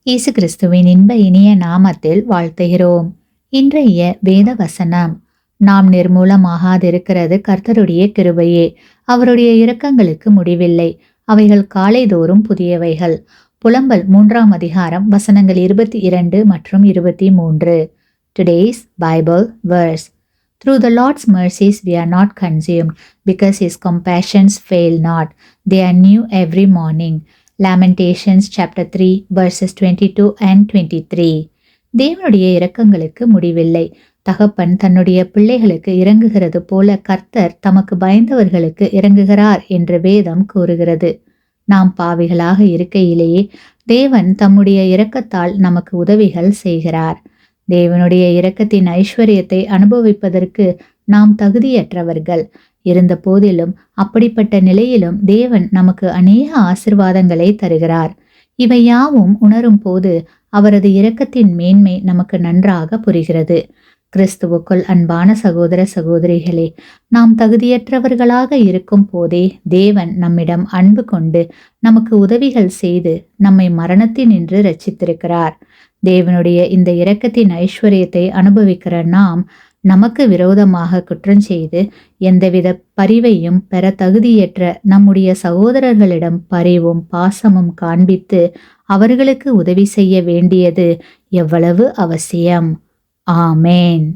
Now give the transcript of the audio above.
இயேசு கிறிஸ்துவின் இன்ப இனிய நாமத்தில் வாழ்த்துகிறோம். இன்றைய வேத வசனம்: நாம் நிர்மூலமாகாதிருக்கிறது கர்த்தருடைய கிருபையே, அவருடைய இரக்கங்களுக்கு முடிவில்லை, அவைகள் காலைதோறும் புதியவைகள். புலம்பல் 3ஆம் அதிகாரம் வசனங்கள் 22 மற்றும் 23. Today's Bible verse: Through the Lord's mercies we are not consumed, because his compassions fail not. They are new every morning. Lamentations chapter 3 verses 22 and 23. தேவனுடைய இரக்கங்களுக்கு முடிவில்லை. தகப்பன் தன்னுடைய பிள்ளைகளுக்கு இறங்குகிறது போல கர்த்தர் தமக்கு பயந்தவர்களுக்கு இறங்குகிறார் என்று வேதம் கூறுகிறது. நாம் பாவிகளாக இருக்கையிலேயே தேவன் தம்முடைய இரக்கத்தால் நமக்கு உதவிகள் செய்கிறார். தேவனுடைய இரக்கத்தின் ஐஸ்வர்யத்தை அனுபவிப்பதற்கு நாம் தகுதியற்றவர்கள். இருந்த போதிலும் அப்படிப்பட்ட நிலையிலும் தேவன் நமக்கு அநேக ஆசிர்வாதங்களை தருகிறார். இவை யாவும் உணரும் போது அவரது இரக்கத்தின் மேன்மை நமக்கு நன்றாக புரிகிறது. கிறிஸ்துவுக்குள் அன்பான சகோதர சகோதரிகளே, நாம் தகுதியற்றவர்களாக இருக்கும் போதே தேவன் நம்மிடம் அன்பு கொண்டு நமக்கு உதவிகள் செய்து நம்மை மரணத்தினின்று ரட்சித்திருக்கிறார். தேவனுடைய இந்த இரக்கத்தின் ஐஸ்வர்யத்தை அனுபவிக்கிற நாம் நமக்கு விரோதமாக குற்றம் செய்து எந்தவித பரிவையும் பெற தகுதியற்ற நம்முடைய சகோதரர்களிடம் பரிவும் பாசமும் காண்பித்து அவர்களுக்கு உதவி செய்ய வேண்டியது எவ்வளவு அவசியம். ஆமேன்.